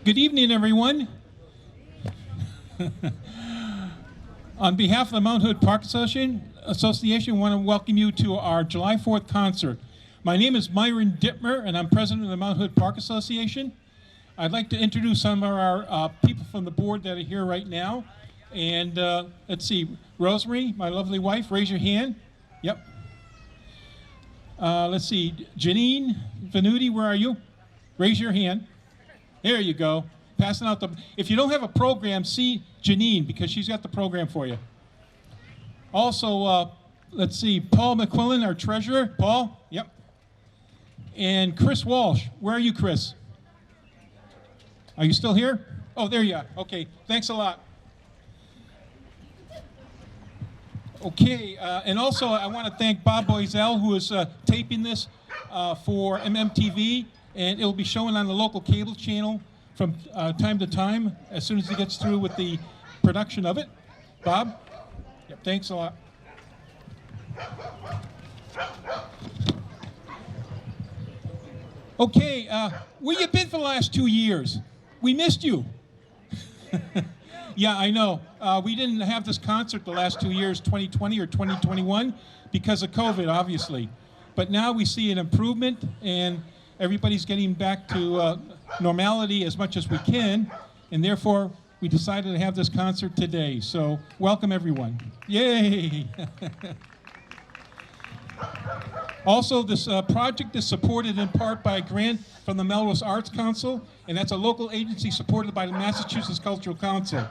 Good evening, everyone. On behalf of the Mount Hood Park Association, I want to welcome you to our July 4th concert. My name is Myron Dittmer, and I'm president of the Mount Hood Park Association. I'd like to introduce some of our people from the board that are here right now. And let's see, Rosemary, my lovely wife, raise your hand. Yep. Let's see, Janine Venuti, where are you? Raise your hand. There you go. Passing out the, if you don't have a program, see Janine, because she's got the program for you. Also, let's see, Paul McQuillan, our treasurer. Paul? Yep. And Chris Walsh. Where are you, Chris? Are you still here? Oh, there you are. Okay, thanks a lot. Okay, and also I want to thank Bob Boisel, who is taping this for MMTV, and it'll be shown on the local cable channel from time to time as soon as he gets through with the production of it. Bob? Yep, thanks a lot. Okay, where you been for the last 2 years? We missed you. Yeah, I know. We didn't have this concert the last 2 years, 2020 or 2021, because of COVID, obviously. But now we see an improvement, and everybody's getting back to normality as much as we can, and therefore we decided to have this concert today. So welcome, everyone. Yay! Also, this project is supported in part by a grant from the Melrose Arts Council, and that's a local agency supported by the Massachusetts Cultural Council.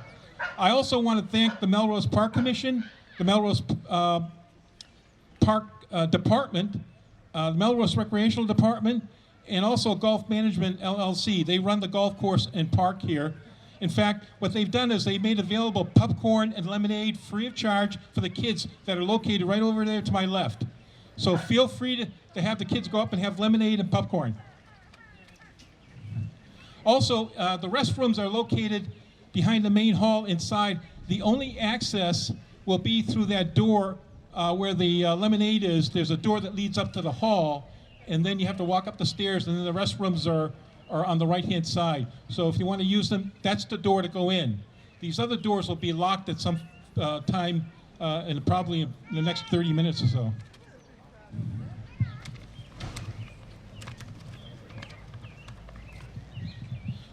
I also want to thank the Melrose Park Commission, the Melrose Park Department, the Melrose Recreational Department, and also Golf Management LLC. They run the golf course and park here. In fact, what they've done is they made available popcorn and lemonade free of charge for the kids that are located right over there to my left. So feel free to have the kids go up and have lemonade and popcorn. Also, the restrooms are located behind the main hall inside. The only access will be through that door where the lemonade is. There's a door that leads up to the hall, and then you have to walk up the stairs, and then the restrooms are on the right-hand side. So if you want to use them, that's the door to go in. These other doors will be locked at some time, and probably in the next 30 minutes or so.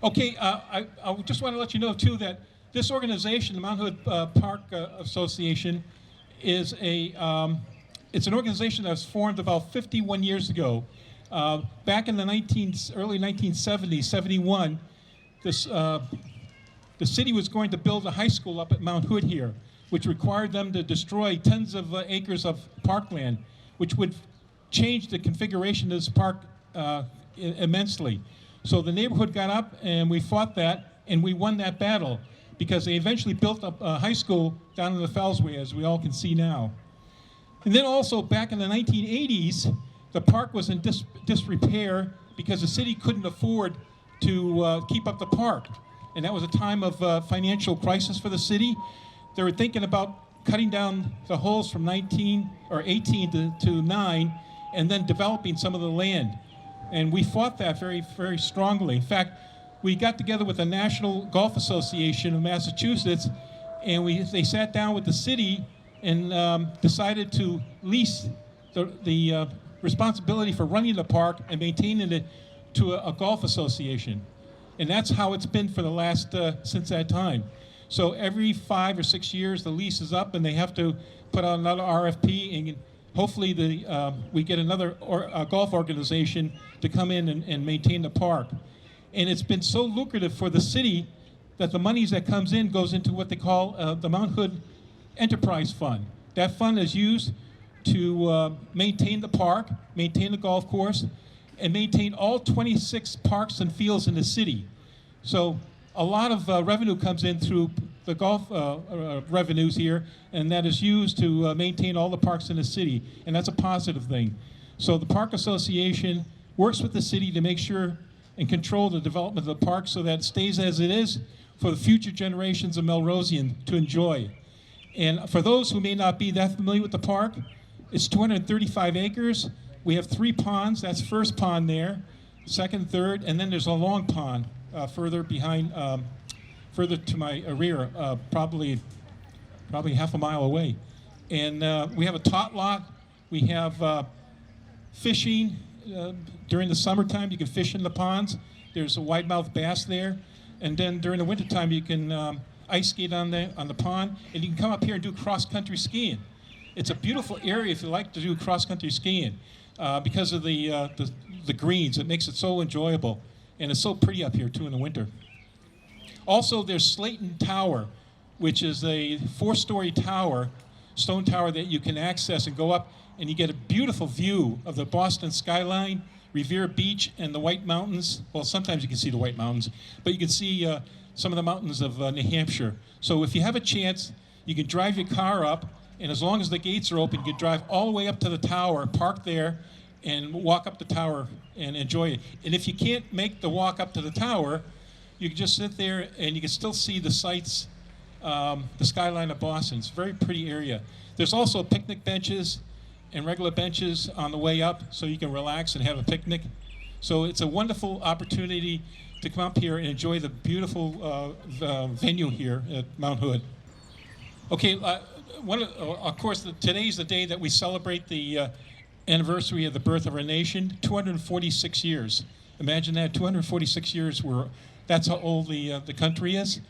Okay, I just want to let you know, too, that this organization, the Mount Hood Park Association, is it's an organization that was formed about 51 years ago. Back in the early 1970s, 71, the city was going to build a high school up at Mount Hood here, which required them to destroy tens of acres of parkland, which would change the configuration of this park immensely. So the neighborhood got up, and we fought that, and we won that battle, because they eventually built up a high school down in the Fellsway, as we all can see now. And then also, back in the 1980s, the park was in disrepair because the city couldn't afford to keep up the park. And that was a time of financial crisis for the city. They were thinking about cutting down the holes from 18 to 9, and then developing some of the land. And we fought that very, very strongly. In fact, we got together with the National Golf Association of Massachusetts, and they sat down with the city and decided to lease the responsibility for running the park and maintaining it to a golf association. And that's how it's been for the last, since that time. So every 5 or 6 years, the lease is up, and they have to put out another RFP, and hopefully we get another golf organization to come in and maintain the park. And it's been so lucrative for the city that the monies that comes in goes into what they call the Mount Hood Enterprise Fund. That fund is used to maintain the park, maintain the golf course, and maintain all 26 parks and fields in the city. So a lot of revenue comes in through the golf revenues here, and that is used to maintain all the parks in the city, and that's a positive thing. So the Park Association works with the city to make sure and control the development of the park so that it stays as it is for the future generations of Melrosians to enjoy. And for those who may not be that familiar with the park, it's 235 acres. We have 3 ponds. That's first pond there, second, third, and then there's a long pond further behind, further to my rear, probably half a mile away. And we have a tot lot. We have fishing. During the summertime, you can fish in the ponds. There's a wide-mouthed bass there. And then during the wintertime, you can ice skate on the pond, and you can come up here and do cross-country skiing. It's a beautiful area if you like to do cross-country skiing because of the greens. It makes it so enjoyable, and it's so pretty up here, too, in the winter. Also, there's Slayton Tower, which is a 4-story tower, stone tower that you can access and go up, and you get a beautiful view of the Boston skyline, Revere Beach, and the White Mountains. Well, sometimes you can see the White Mountains, but you can see some of the mountains of New Hampshire. So if you have a chance, you can drive your car up, and as long as the gates are open, you can drive all the way up to the tower, park there, and walk up the tower and enjoy it. And if you can't make the walk up to the tower, you can just sit there and you can still see the sights, the skyline of Boston. It's a very pretty area. There's also picnic benches and regular benches on the way up so you can relax and have a picnic. So it's a wonderful opportunity to come up here and enjoy the beautiful venue here at Mount Hood. Okay, of course, today's the day that we celebrate the anniversary of the birth of our nation, 246 years. Imagine that, 246 years, that's how old the country is.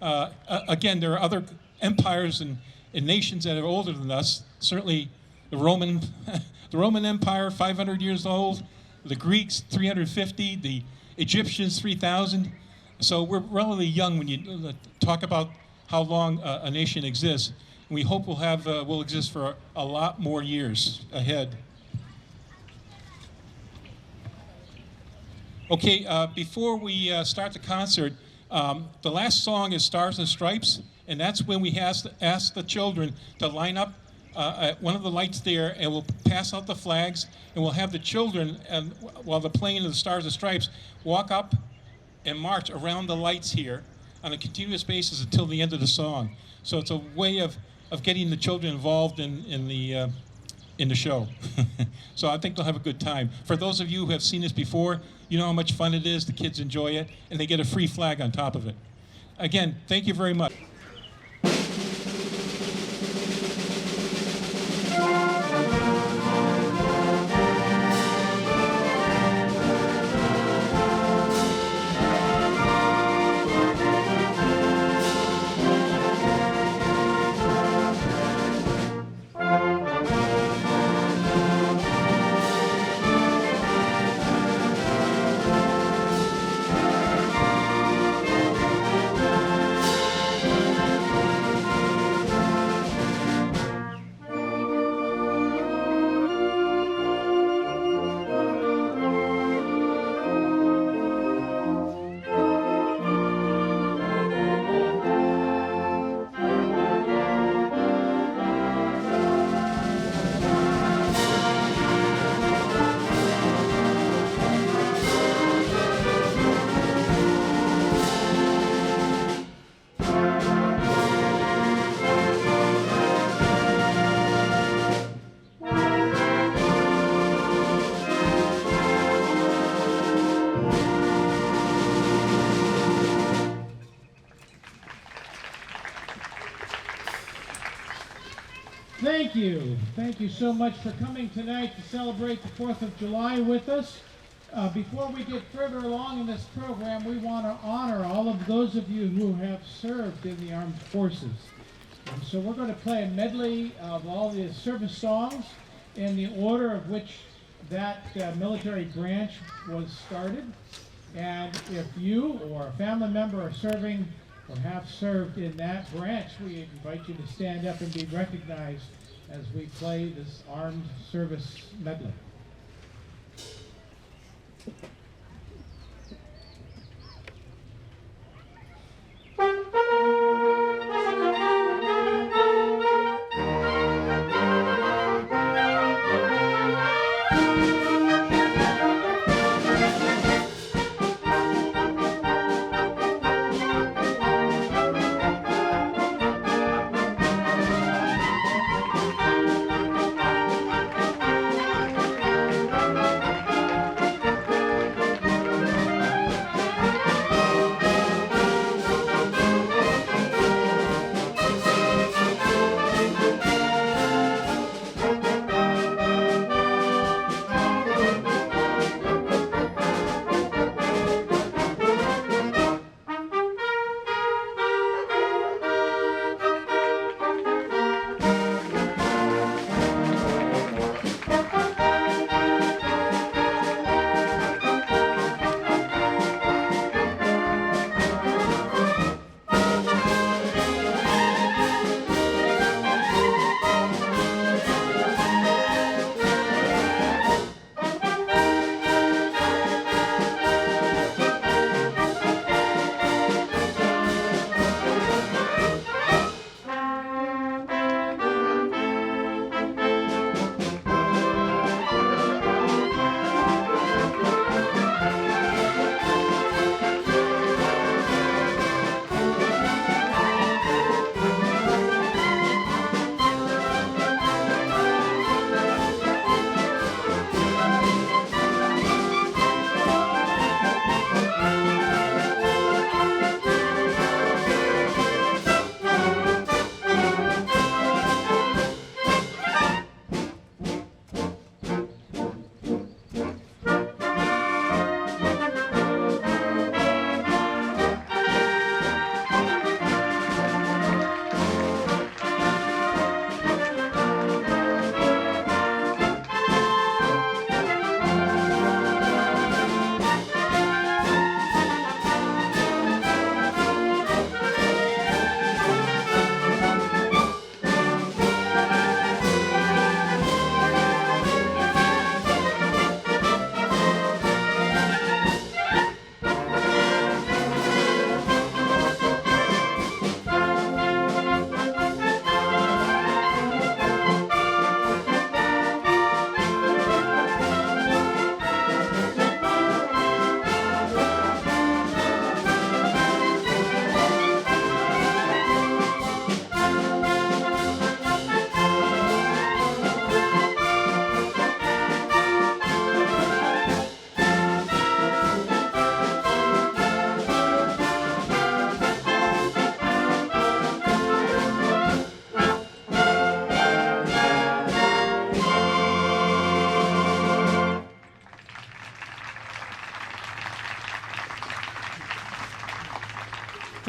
Again, there are other empires and nations that are older than us. Certainly the Roman Empire, 500 years old, the Greeks, 350, the Egyptians, 3,000. So we're relatively young when you talk about how long a nation exists. And we hope we'll exist for a lot more years ahead. Okay, before we start the concert, the last song is Stars and Stripes, and that's when we ask the children to line up at one of the lights there, and we'll pass out the flags, and we'll have the children, while they're playing the Stars and Stripes, walk up and march around the lights here on a continuous basis until the end of the song. So it's a way of getting the children involved in the show. So I think they'll have a good time. For those of you who have seen this before, you know how much fun it is, the kids enjoy it, and they get a free flag on top of it. Again, thank you very much. Thank you. Thank you so much for coming tonight to celebrate the 4th of July with us. Before we get further along in this program, we want to honor all of those of you who have served in the armed forces. And so we're going to play a medley of all the service songs in the order of which that military branch was started. And if you or a family member are serving or have served in that branch, we invite you to stand up and be recognized as we play this armed service medley.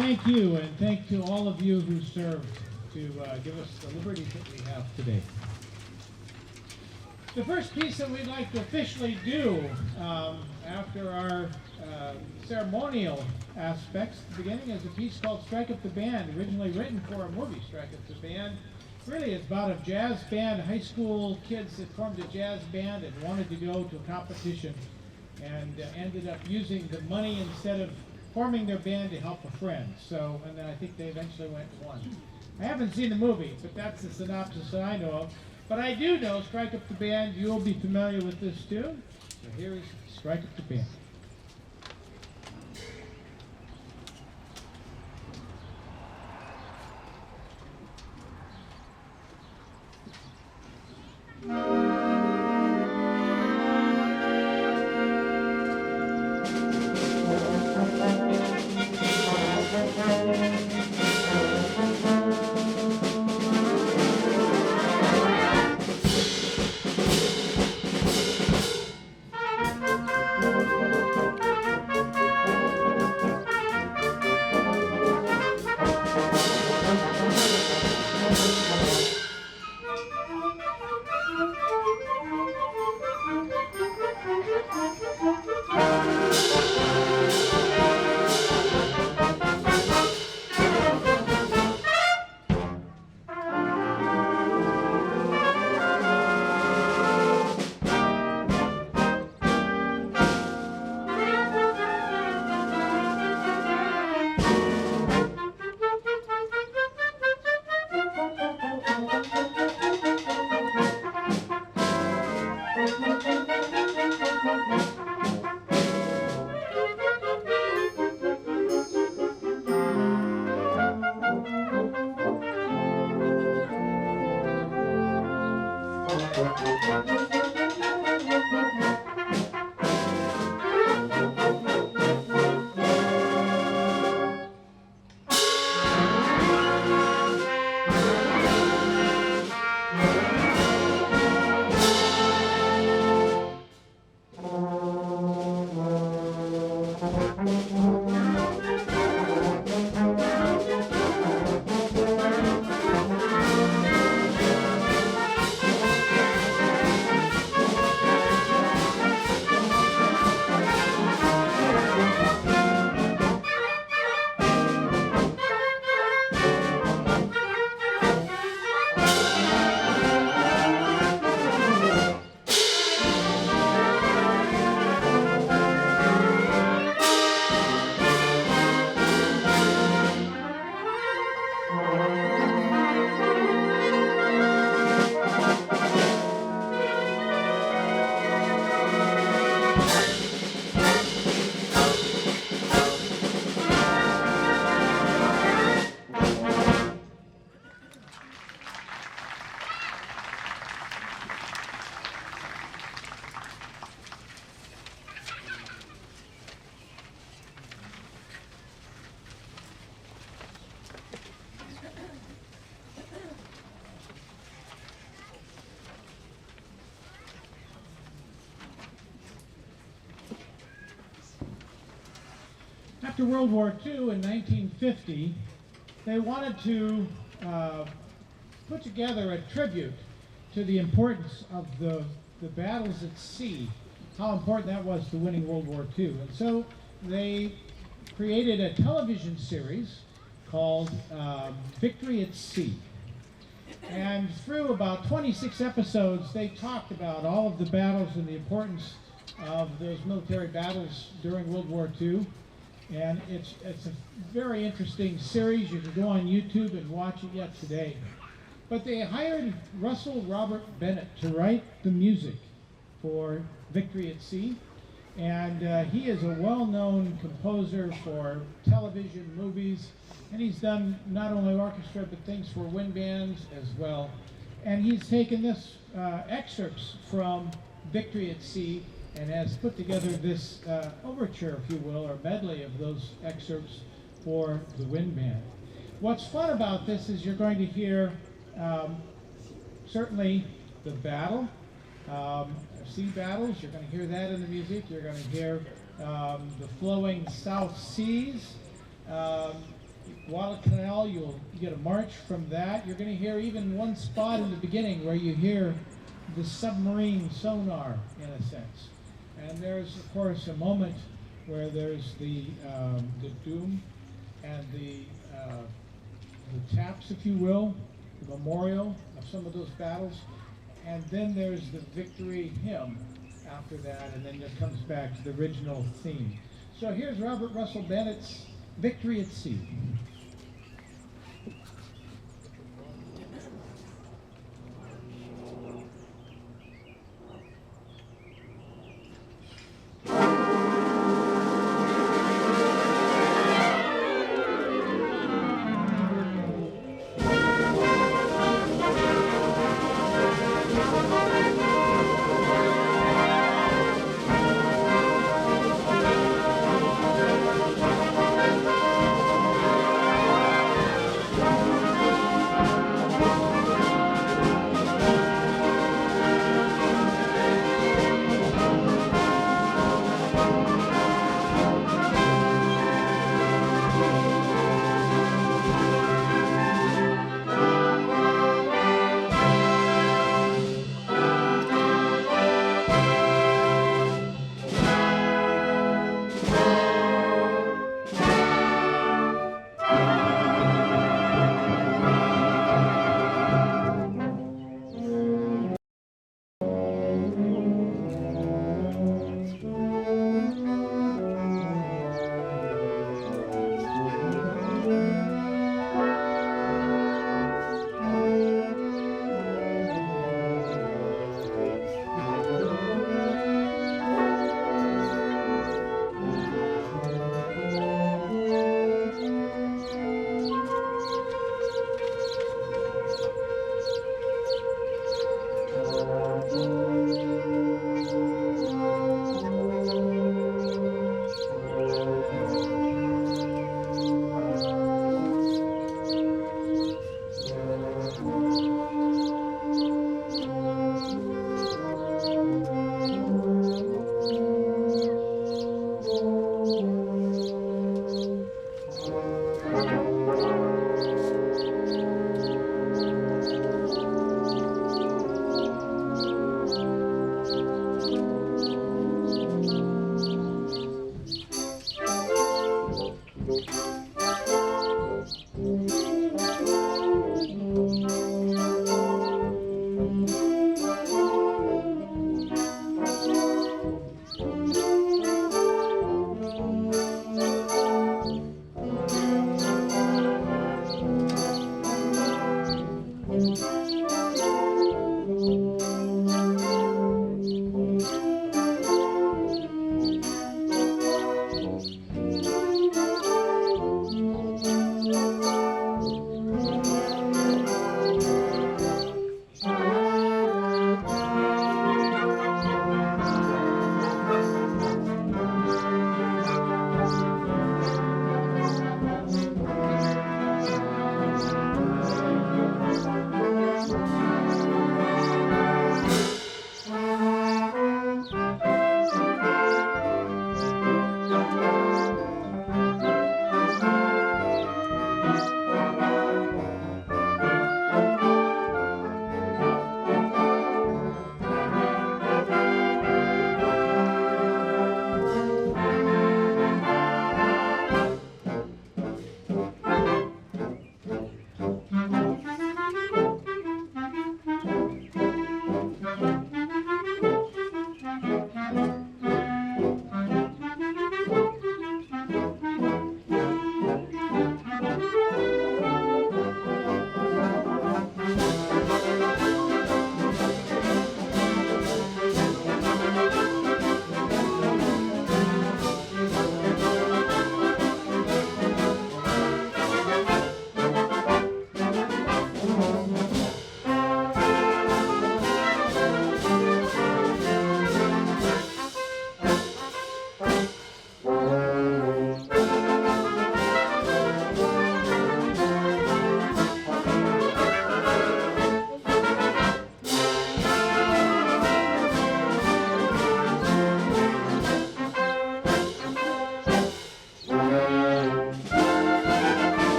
thank you, and thank to all of you who served to give us the liberties that we have today. The first piece that we'd like to officially do after our ceremonial aspects, beginning is a piece called Strike Up the Band, originally written for a movie, Strike Up the Band. Really, it's about a jazz band, high school kids that formed a jazz band and wanted to go to a competition and ended up using the money instead of forming their band to help a friend. So, and then I think they eventually went and won. I haven't seen the movie, but that's the synopsis that I know of. But I do know Strike Up the Band. You'll be familiar with this tune. So here is Strike Up the Band. After World War II in 1950, they wanted to put together a tribute to the importance of the battles at sea, how important that was to winning World War II. And so they created a television series called Victory at Sea. And through about 26 episodes, they talked about all of the battles and the importance of those military battles during World War II. And it's a very interesting series. You can go on YouTube and watch it yet today. But they hired Russell Robert Bennett to write the music for Victory at Sea. And he is a well-known composer for television, movies, and he's done not only orchestra, but things for wind bands as well. And he's taken this excerpts from Victory at Sea and has put together this overture, if you will, or medley of those excerpts for the wind band. What's fun about this is you're going to hear certainly the battle, sea battles. You're going to hear that in the music. You're going to hear the flowing South Seas. Guadalcanal, you'll get a march from that. You're going to hear even one spot in the beginning where you hear the submarine sonar, in a sense. And there's, of course, a moment where there's the doom and the taps, if you will, the memorial of some of those battles. And then there's the victory hymn after that, and then it comes back to the original theme. So here's Robert Russell Bennett's Victory at Sea.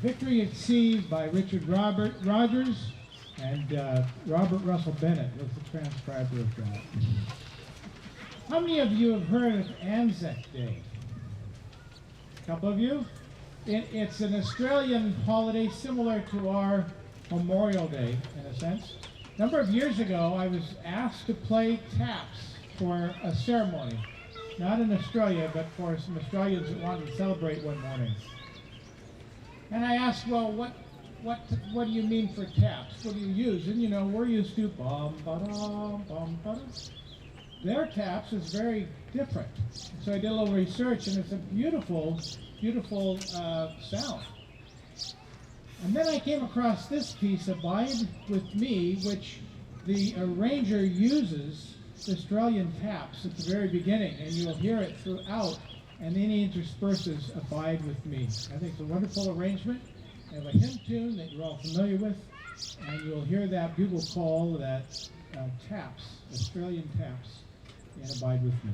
Victory at Sea by Richard Rogers, and Robert Russell Bennett was the transcriber of that. How many of you have heard of Anzac Day? A couple of you? It's an Australian holiday similar to our Memorial Day, in a sense. A number of years ago, I was asked to play taps for a ceremony. Not in Australia, but for some Australians that wanted to celebrate one morning. And I asked, well, what do you mean for taps? What do you use? And you know, we're used to bum ba dum bum ba dum. Their taps is very different. So I did a little research, and it's a beautiful, beautiful sound. And then I came across this piece, Abide With Me, which the arranger uses Australian taps at the very beginning, and you'll hear it throughout, and then he intersperses Abide With Me. I think it's a wonderful arrangement. I have a hymn tune that you're all familiar with, and you'll hear that bugle call, that taps, Australian taps, in Abide With Me.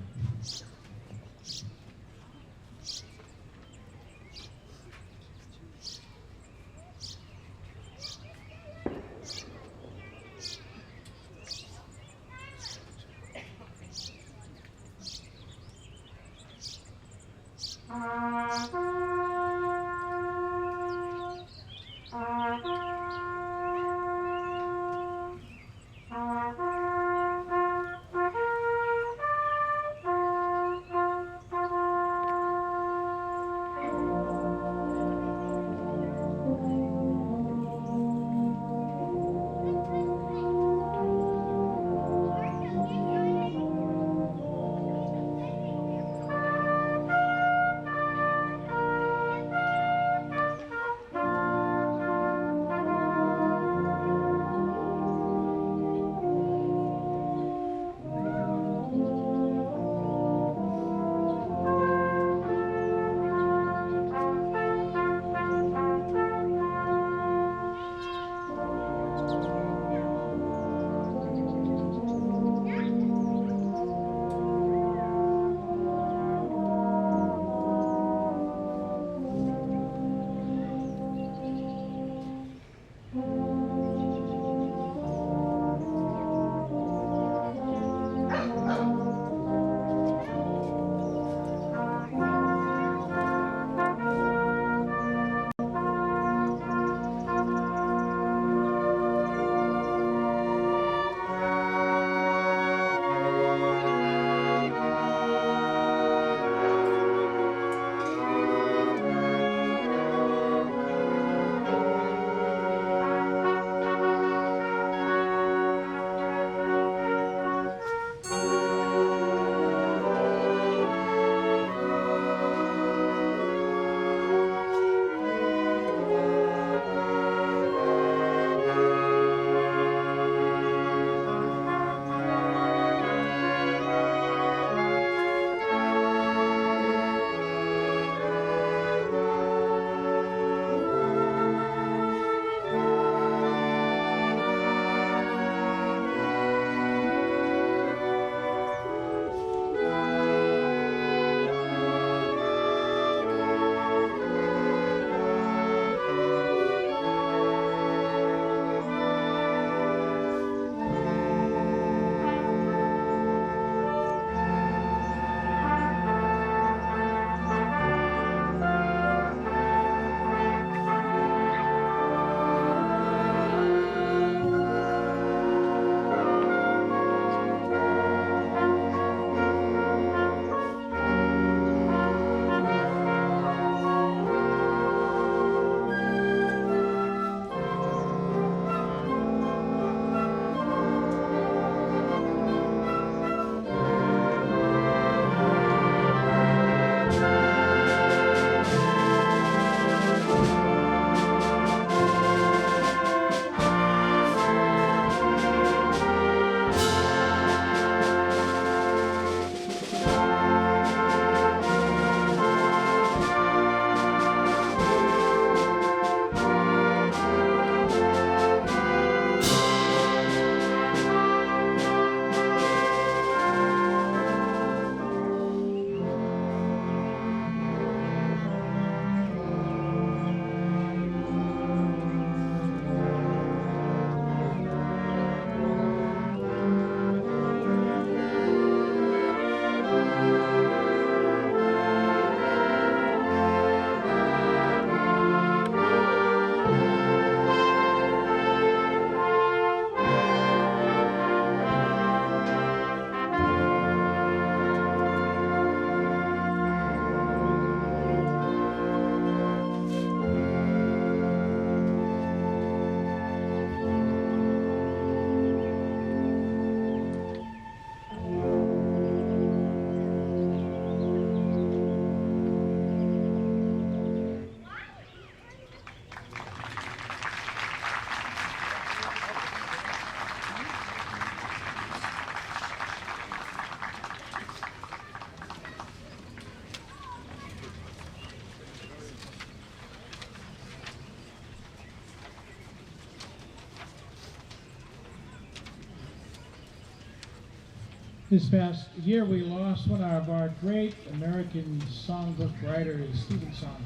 This past year, we lost one of our great American songbook writers, Stephen Sondheim.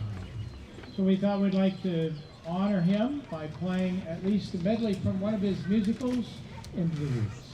So we thought we'd like to honor him by playing at least a medley from one of his musicals, Into the Woods.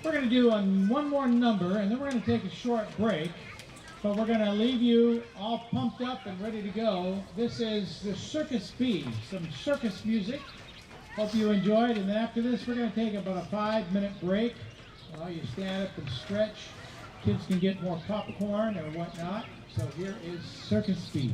We're going to do one more number, and then we're going to take a short break. But we're going to leave you all pumped up and ready to go. This is the Circus Bee, some circus music. Hope you enjoyed. And then after this, we're going to take about a 5-minute break. While you stand up and stretch. Kids can get more popcorn or whatnot. So here is Circus Bee.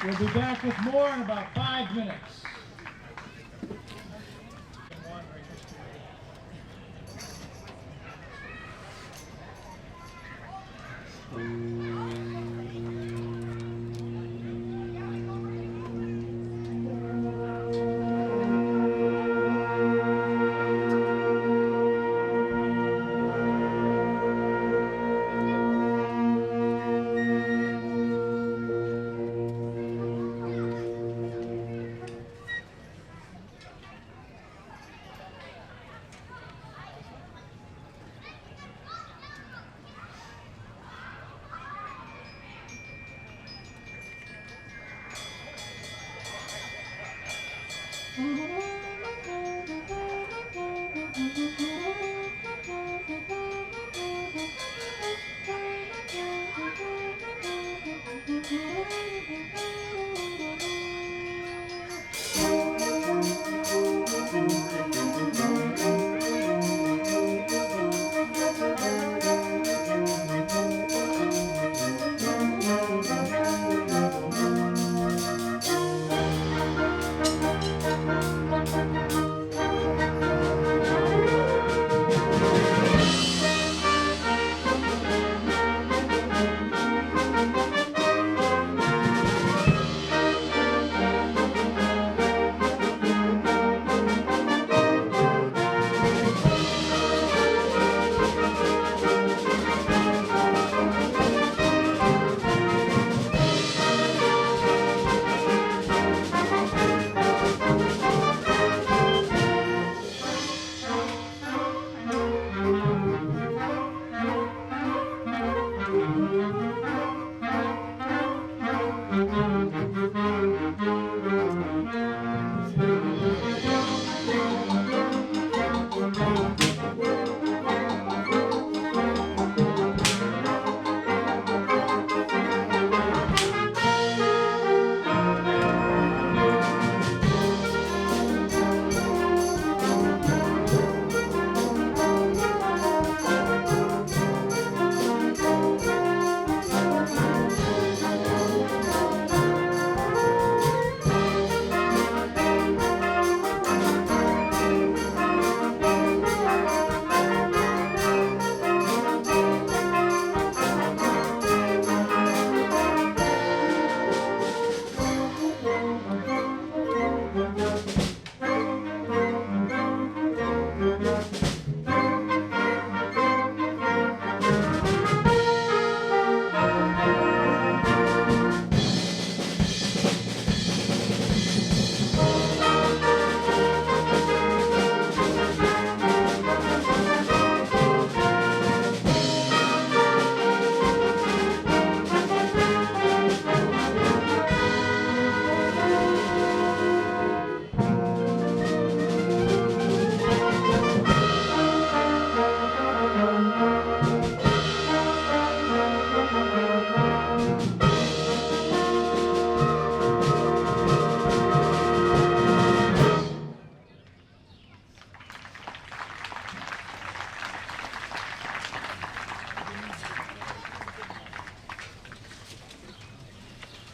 We'll be back with more in about 5 minutes.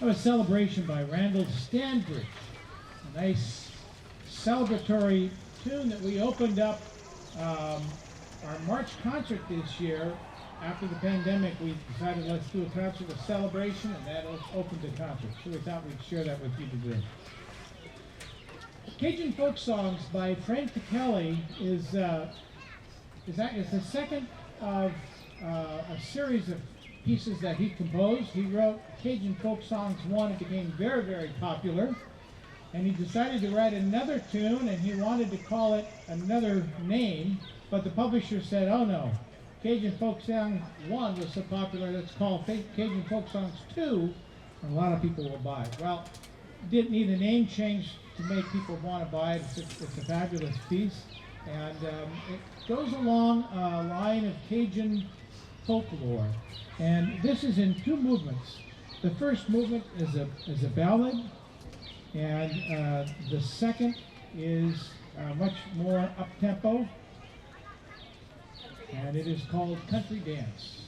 That was Celebration by Randall Standridge. A nice celebratory tune that we opened up our March concert this year. After the pandemic, we decided let's do a concert of celebration, and that opened the concert. So we thought we'd share that with you today. Cajun Folk Songs by Frank Kelly is the second of a series of pieces that he composed. He wrote Cajun Folk Songs 1. It became very, very popular. And he decided to write another tune, and he wanted to call it another name, but the publisher said, oh no, Cajun Folk Song 1 was so popular, let's call Cajun Folk Songs 2, and a lot of people will buy it. Well, didn't need a name change to make people want to buy it. It's a fabulous piece, and it goes along a line of Cajun folklore. And this is in two movements. The first movement is a ballad, and the second is much more up-tempo, and it is called Country Dance.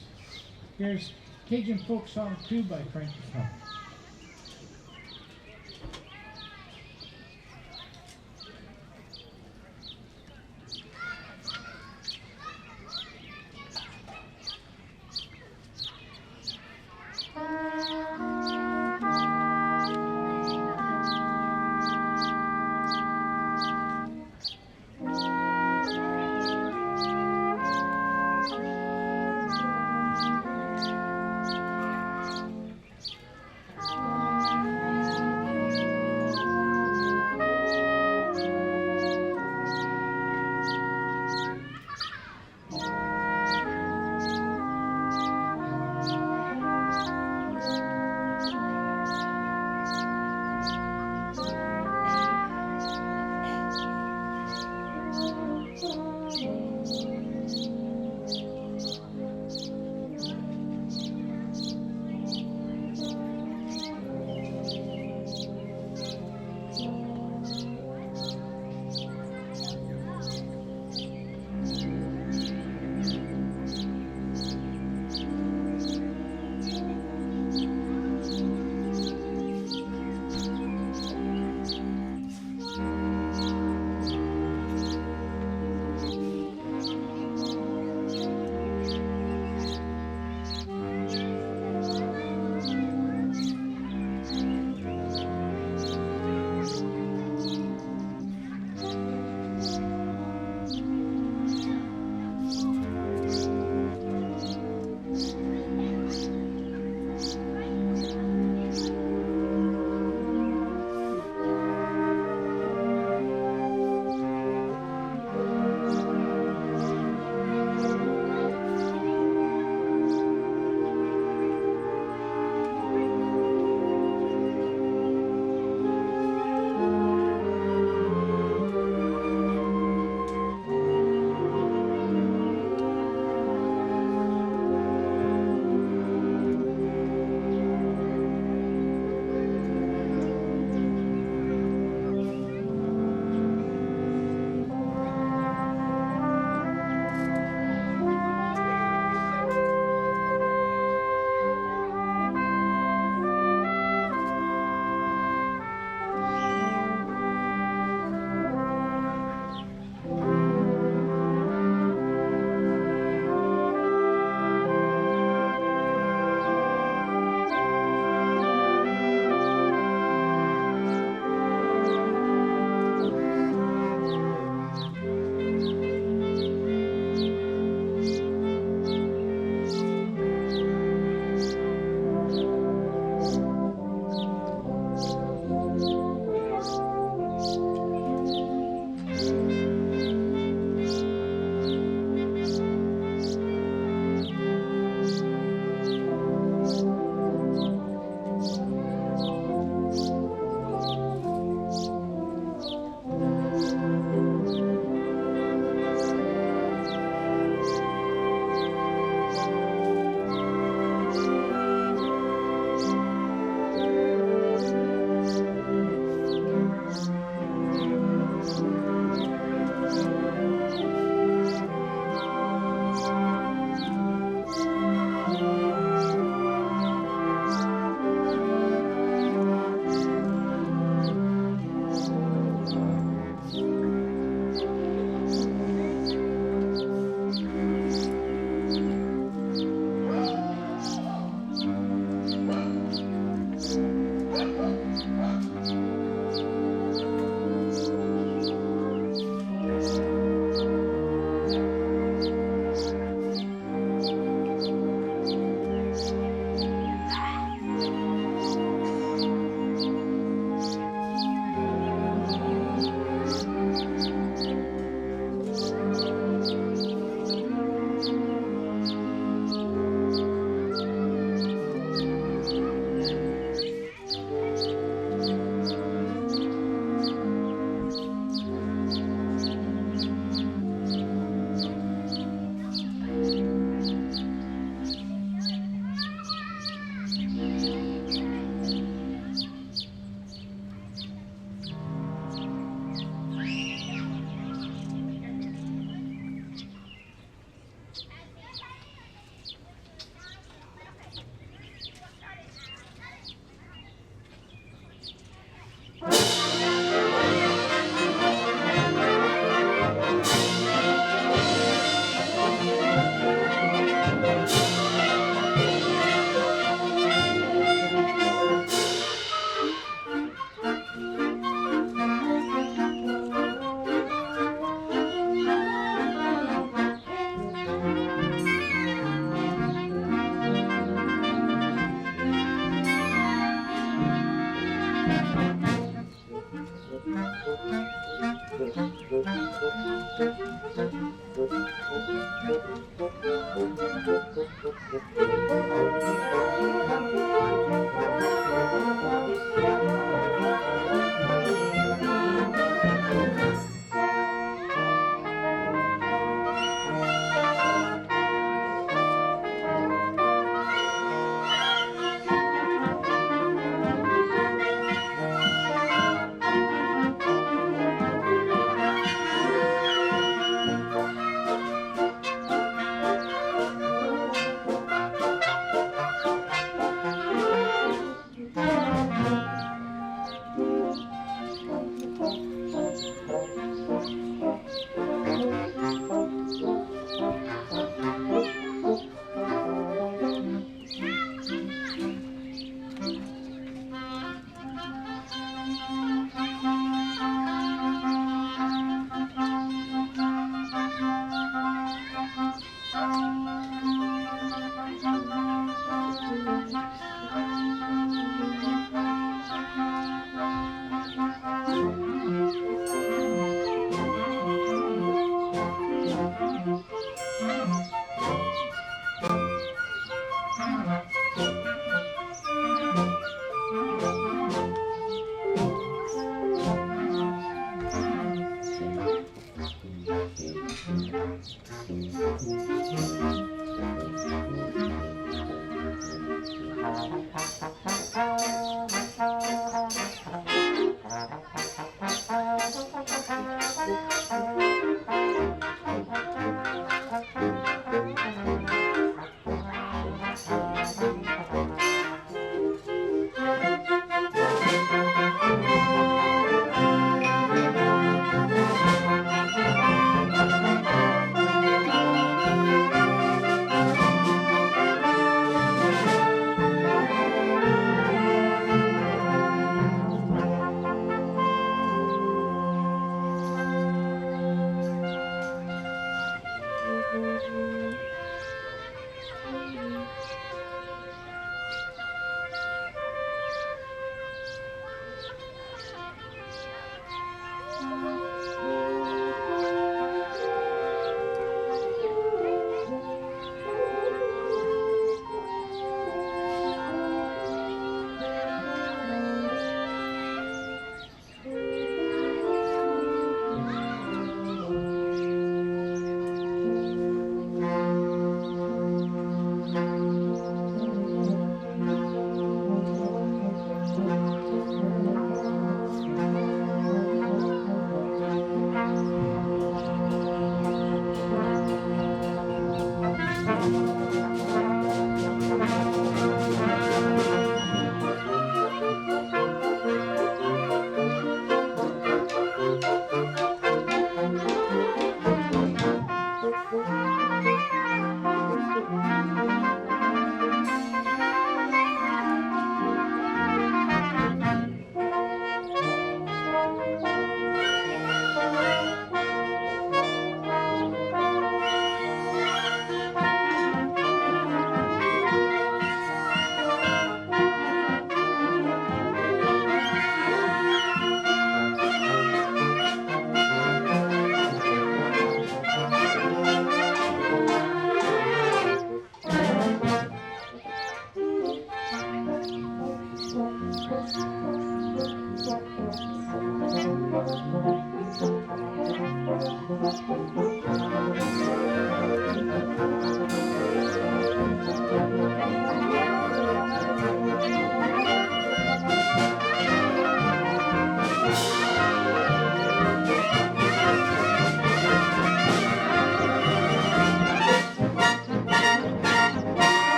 Here's Cajun Folk Song 2 by Frank Kelly.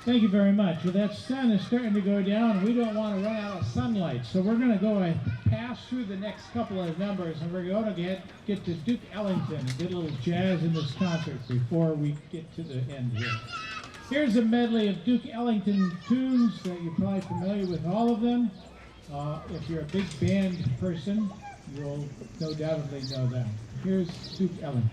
Thank you very much. Well, that sun is starting to go down, and we don't want to run out of sunlight. So we're going to go and pass through the next couple of numbers, and we're going to get to Duke Ellington and get a little jazz in this concert before we get to the end here. Here's a medley of Duke Ellington tunes that you're probably familiar with all of them. If you're a big band person, you'll no doubtedly know them. Here's Duke Ellington.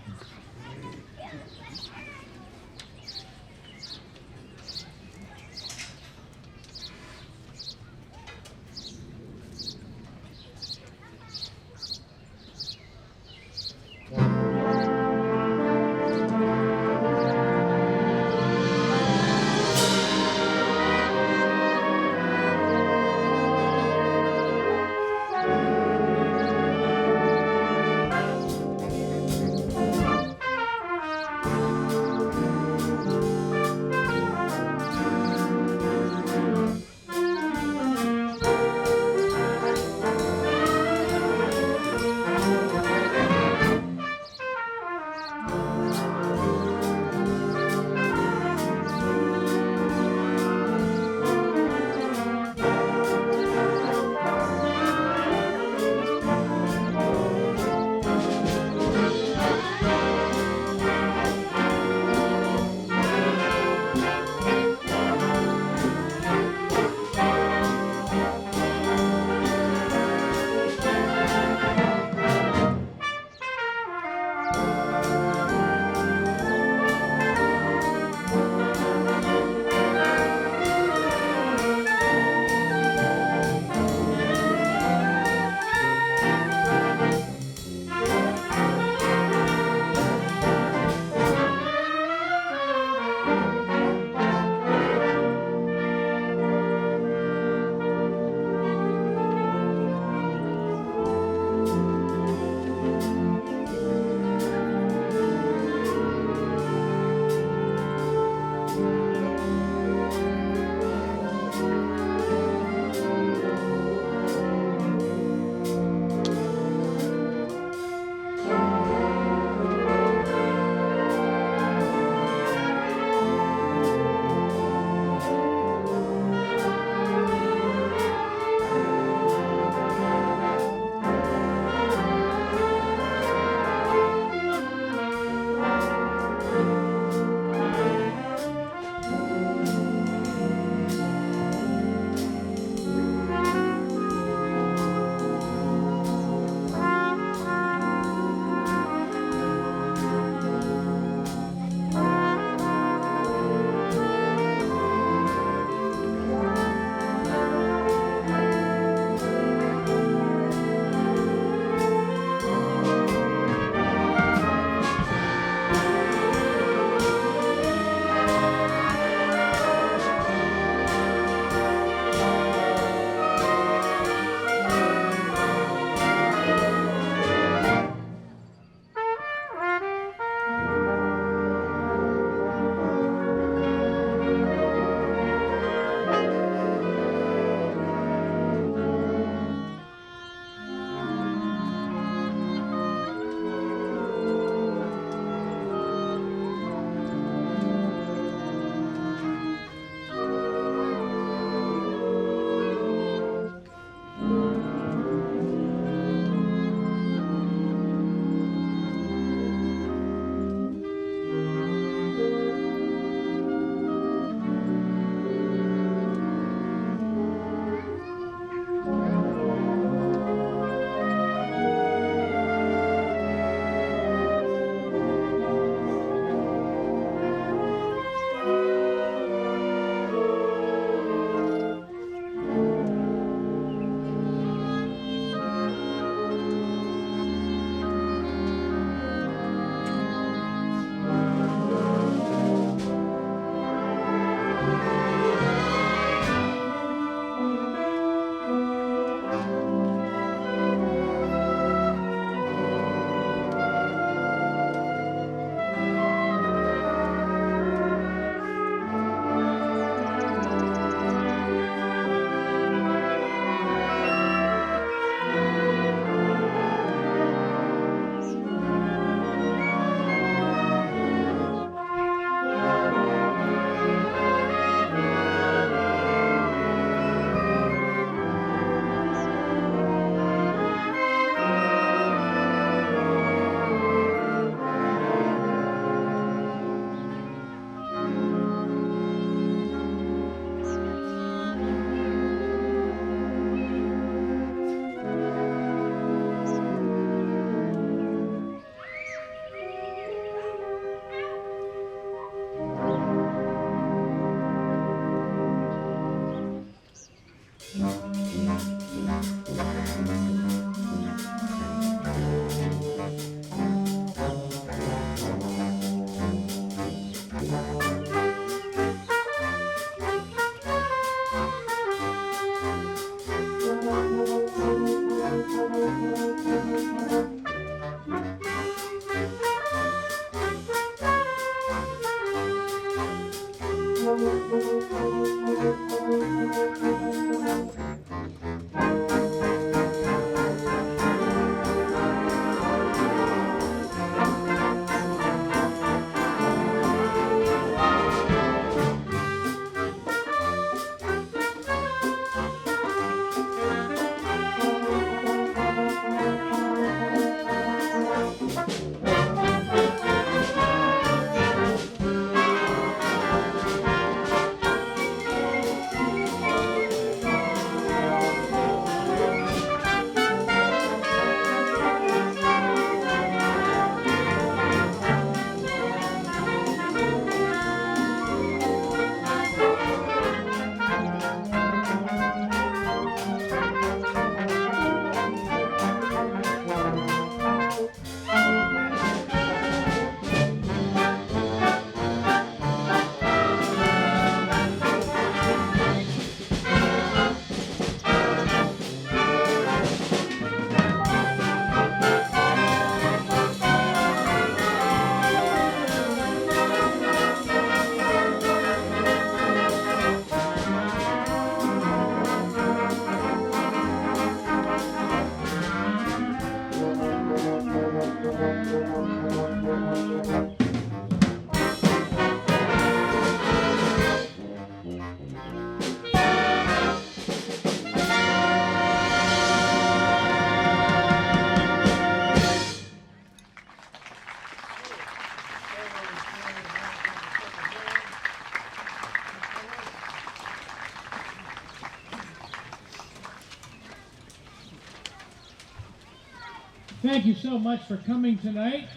Thank you so much for coming tonight.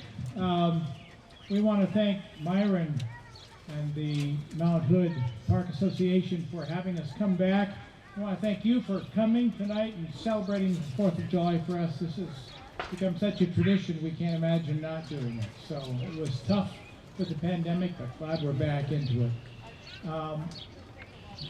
We want to thank Myron and the Mount Hood Park Association for having us come back. I want to thank you for coming tonight and celebrating the 4th of July for us. This has become such a tradition, we can't imagine not doing it. So it was tough with the pandemic, but glad we're back into it.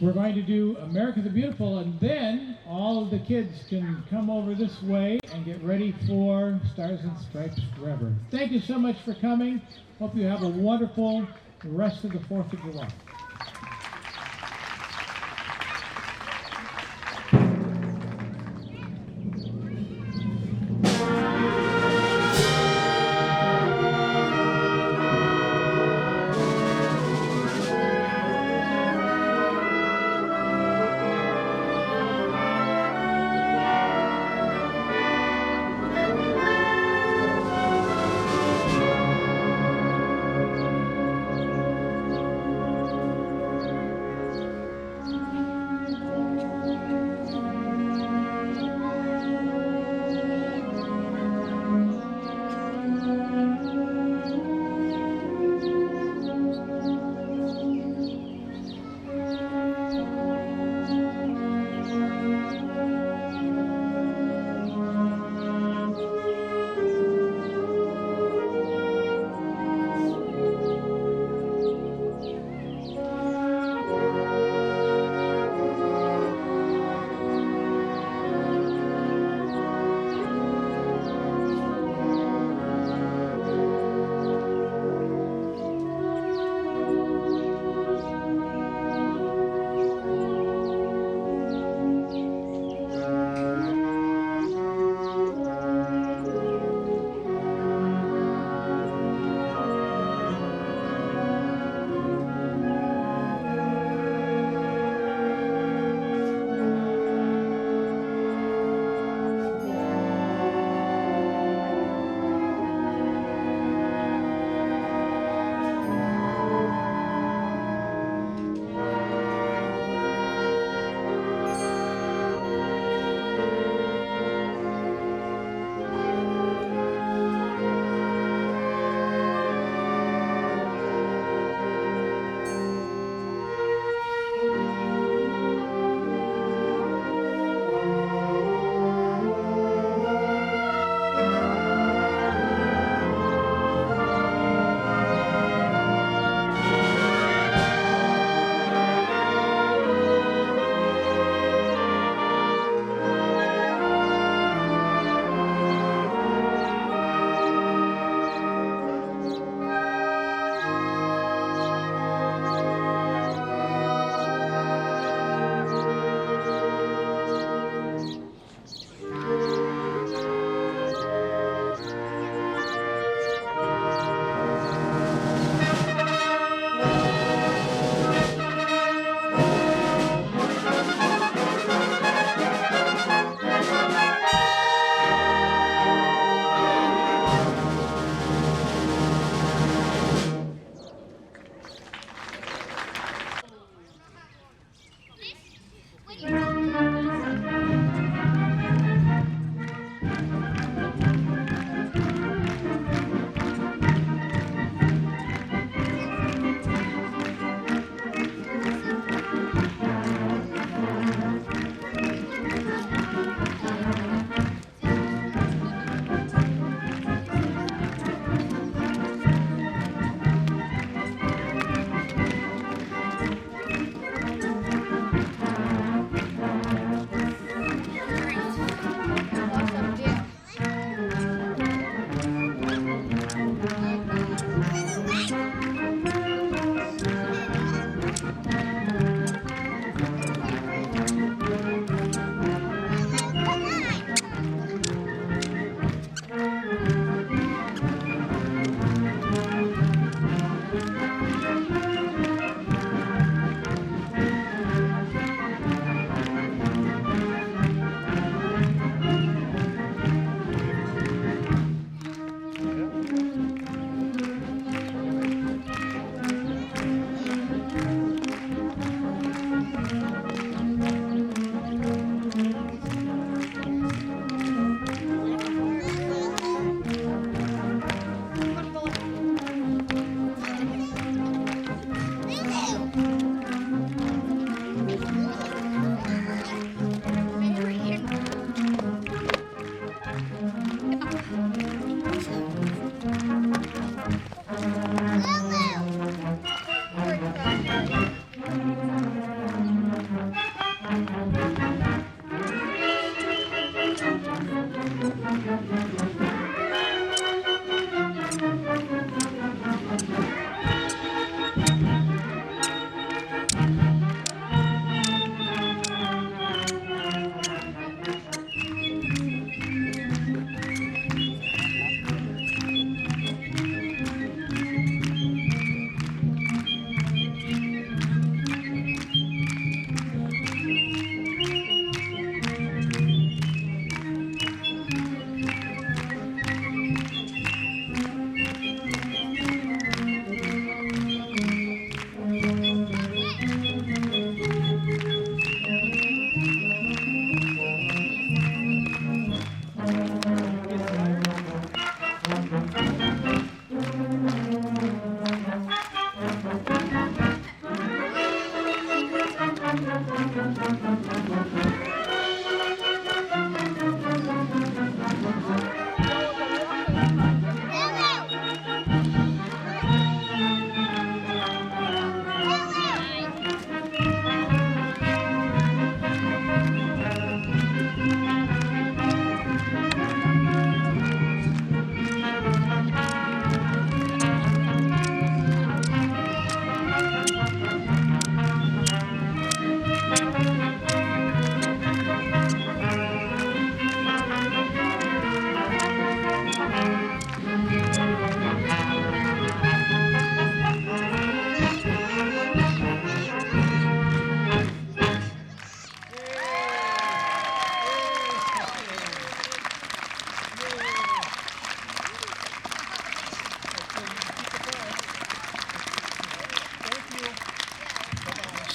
We're going to do America the Beautiful, and then all of the kids can come over this way and get ready for Stars and Stripes Forever. Thank you so much for coming. Hope you have a wonderful rest of the 4th of July.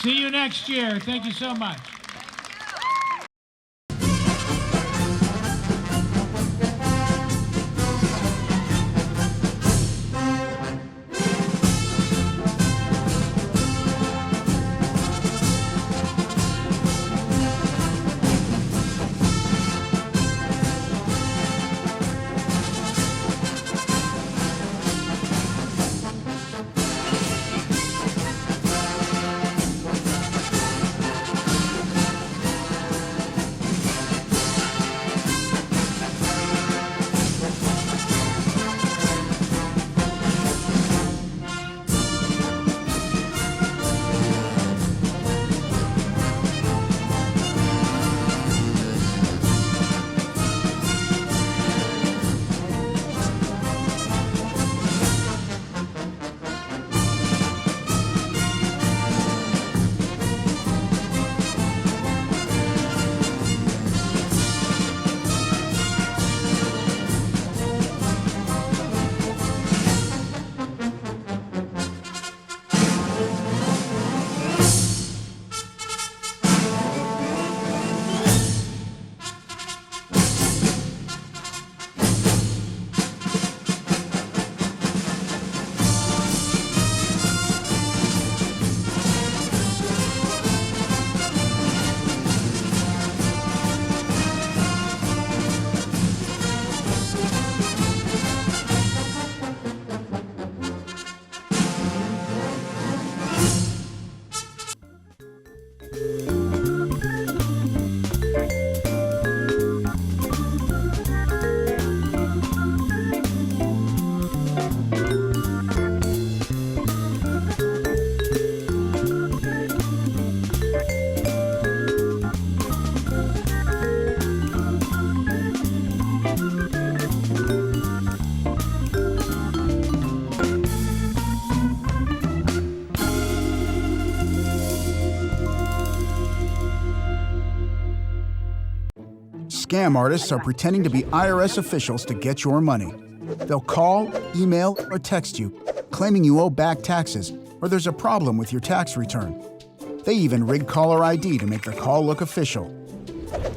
See you next year. Thank you so much. Scam artists are pretending to be IRS officials to get your money. They'll call, email, or text you, claiming you owe back taxes or there's a problem with your tax return. They even rig caller ID to make the call look official.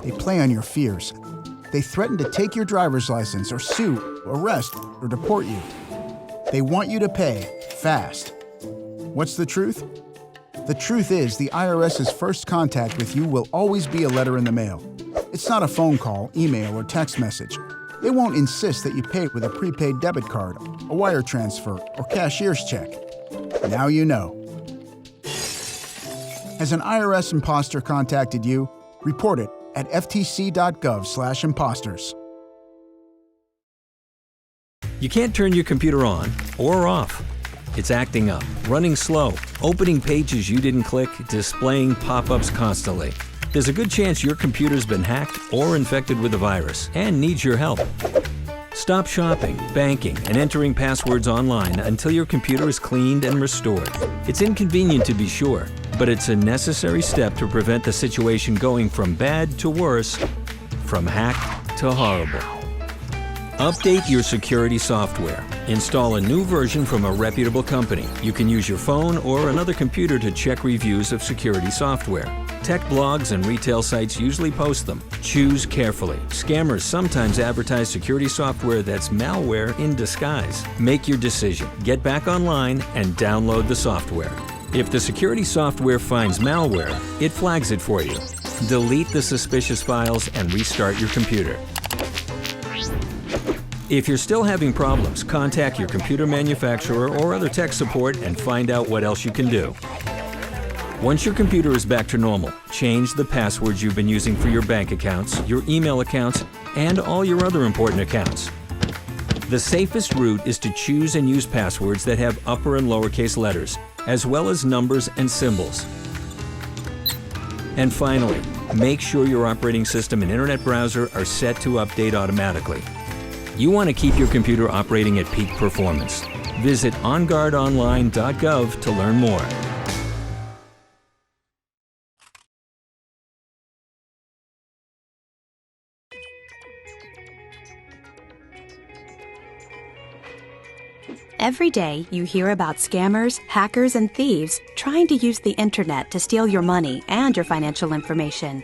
They play on your fears. They threaten to take your driver's license or sue, arrest, or deport you. They want you to pay fast. What's the truth? The truth is the IRS's first contact with you will always be a letter in the mail. It's not a phone call, email, or text message. They won't insist that you pay with a prepaid debit card, a wire transfer, or cashier's check. Now you know. Has an IRS imposter contacted you? Report it at ftc.gov/imposters. You can't turn your computer on or off. It's acting up, running slow, opening pages you didn't click, displaying pop-ups constantly. There's a good chance your computer's been hacked or infected with a virus and needs your help. Stop shopping, banking, and entering passwords online until your computer is cleaned and restored. It's inconvenient to be sure, but it's a necessary step to prevent the situation going from bad to worse, from hack to horrible. Update your security software. Install a new version from a reputable company. You can use your phone or another computer to check reviews of security software. Tech blogs and retail sites usually post them. Choose carefully. Scammers sometimes advertise security software that's malware in disguise. Make your decision. Get back online and download the software. If the security software finds malware, it flags it for you. Delete the suspicious files and restart your computer. If you're still having problems, contact your computer manufacturer or other tech support and find out what else you can do. Once your computer is back to normal, change the passwords you've been using for your bank accounts, your email accounts, and all your other important accounts. The safest route is to choose and use passwords that have upper and lowercase letters, as well as numbers and symbols. And finally, make sure your operating system and internet browser are set to update automatically. You want to keep your computer operating at peak performance. Visit onguardonline.gov to learn more. Every day, you hear about scammers, hackers, and thieves trying to use the internet to steal your money and your financial information.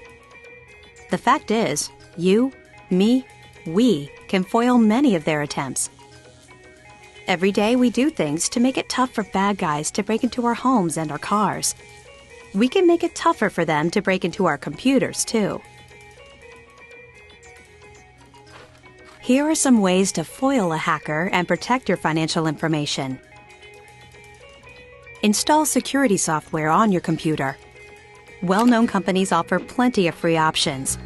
The fact is, you, me, we can foil many of their attempts. Every day, we do things to make it tough for bad guys to break into our homes and our cars. We can make it tougher for them to break into our computers, too. Here are some ways to foil a hacker and protect your financial information. Install security software on your computer. Well-known companies offer plenty of free options.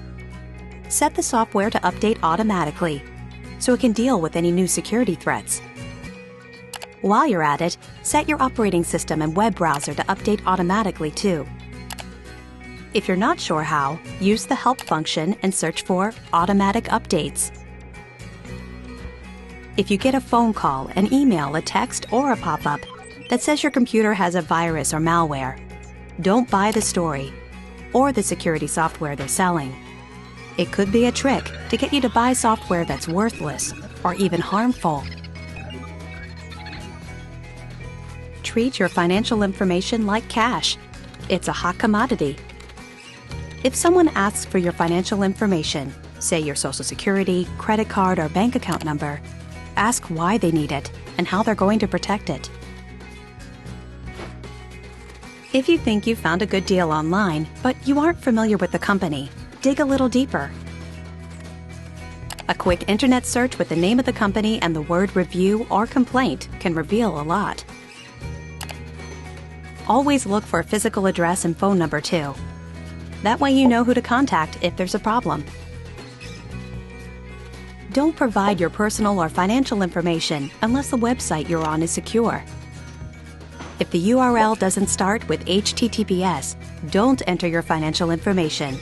Set the software to update automatically, so it can deal with any new security threats. While you're at it, set your operating system and web browser to update automatically too. If you're not sure how, use the help function and search for automatic updates. If you get a phone call, an email, a text, or a pop-up that says your computer has a virus or malware, don't buy the story or the security software they're selling. It could be a trick to get you to buy software that's worthless or even harmful. Treat your financial information like cash. It's a hot commodity. If someone asks for your financial information, say your social security, credit card, or bank account number, ask why they need it and how they're going to protect it. If you think you found a good deal online, but you aren't familiar with the company, dig a little deeper. A quick internet search with the name of the company and the word review or complaint can reveal a lot. Always look for a physical address and phone number too. That way you know who to contact if there's a problem. Don't provide your personal or financial information unless the website you're on is secure. If the URL doesn't start with HTTPS, don't enter your financial information.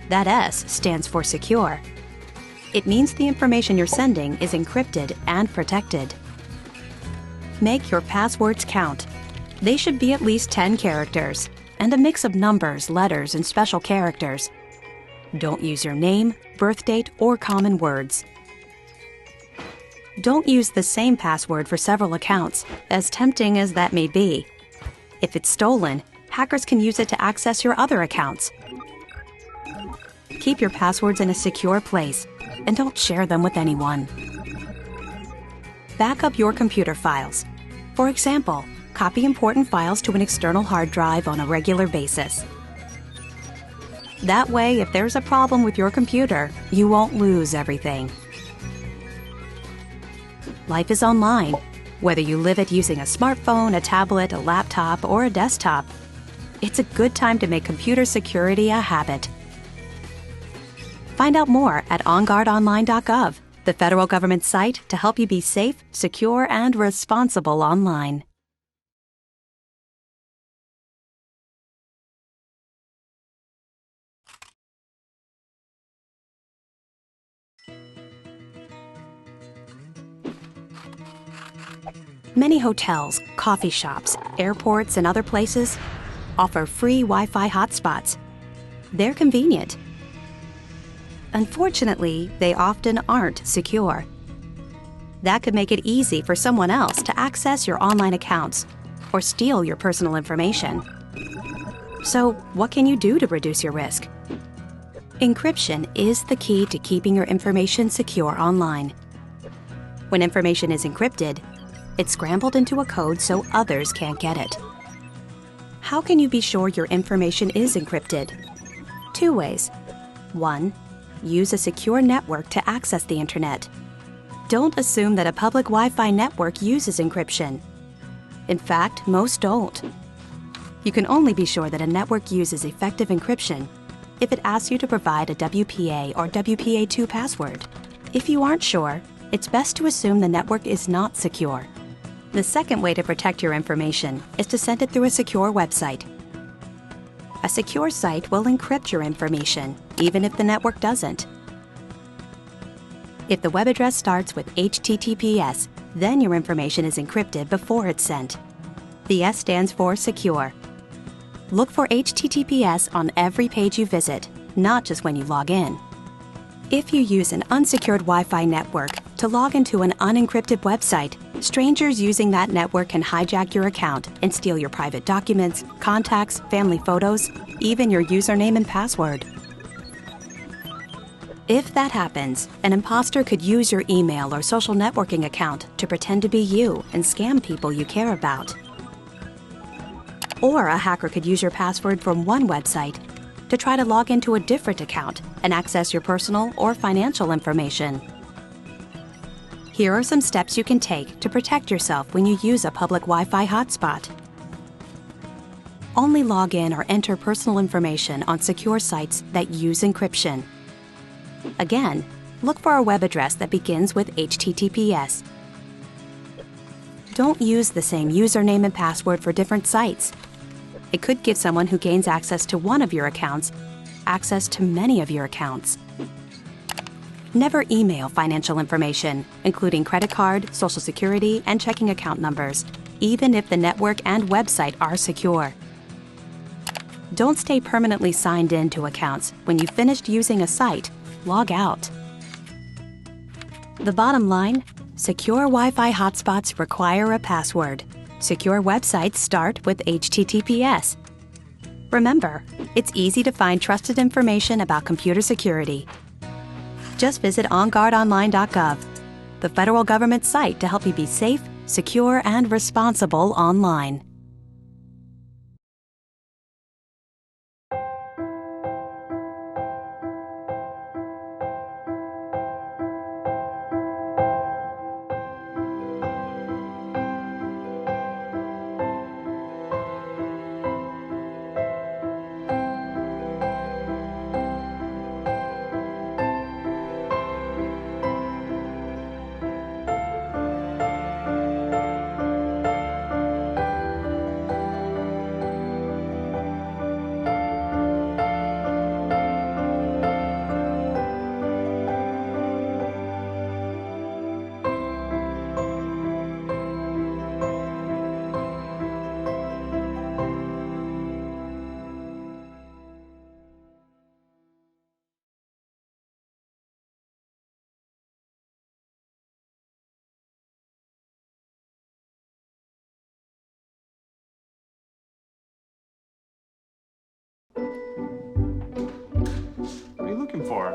That S stands for secure. It means the information you're sending is encrypted and protected. Make your passwords count. They should be at least 10 characters and a mix of numbers, letters, and special characters. Don't use your name, birth date, or common words. Don't use the same password for several accounts, as tempting as that may be. If it's stolen, hackers can use it to access your other accounts. Keep your passwords in a secure place, and don't share them with anyone. Back up your computer files. For example, copy important files to an external hard drive on a regular basis. That way, if there's a problem with your computer, you won't lose everything. Life is online. Whether you live it using a smartphone, a tablet, a laptop, or a desktop, it's a good time to make computer security a habit. Find out more at onguardonline.gov, the federal government site to help you be safe, secure, and responsible online. Many hotels, coffee shops, airports, and other places offer free Wi-Fi hotspots. They're convenient. Unfortunately, they often aren't secure. That could make it easy for someone else to access your online accounts or steal your personal information. So, what can you do to reduce your risk? Encryption is the key to keeping your information secure online. When information is encrypted, It's scrambled into a code so others can't get it. How can you be sure your information is encrypted? 2 ways. 1. Use a secure network to access the internet. Don't assume that a public Wi-Fi network uses encryption. In fact, most don't. You can only be sure that a network uses effective encryption if it asks you to provide a WPA or WPA2 password. If you aren't sure, it's best to assume the network is not secure. The second way to protect your information is to send it through a secure website. A secure site will encrypt your information, even if the network doesn't. If the web address starts with HTTPS, then your information is encrypted before it's sent. The S stands for secure. Look for HTTPS on every page you visit, not just when you log in. If you use an unsecured Wi-Fi network to log into an unencrypted website, strangers using that network can hijack your account and steal your private documents, contacts, family photos, even your username and password. If that happens, an imposter could use your email or social networking account to pretend to be you and scam people you care about. Or a hacker could use your password from one website to try to log into a different account and access your personal or financial information. Here are some steps you can take to protect yourself when you use a public Wi-Fi hotspot. Only log in or enter personal information on secure sites that use encryption. Again, look for a web address that begins with HTTPS. Don't use the same username and password for different sites. It could give someone who gains access to one of your accounts access to many of your accounts. Never email financial information, including credit card, social security, and checking account numbers, even if the network and website are secure. Don't stay permanently signed in to accounts. When you've finished using a site, log out. The bottom line, secure Wi-Fi hotspots require a password. Secure websites start with HTTPS. Remember, it's easy to find trusted information about computer security. Just visit onguardonline.gov, the federal government site to help you be safe, secure, and responsible online. What are you looking for?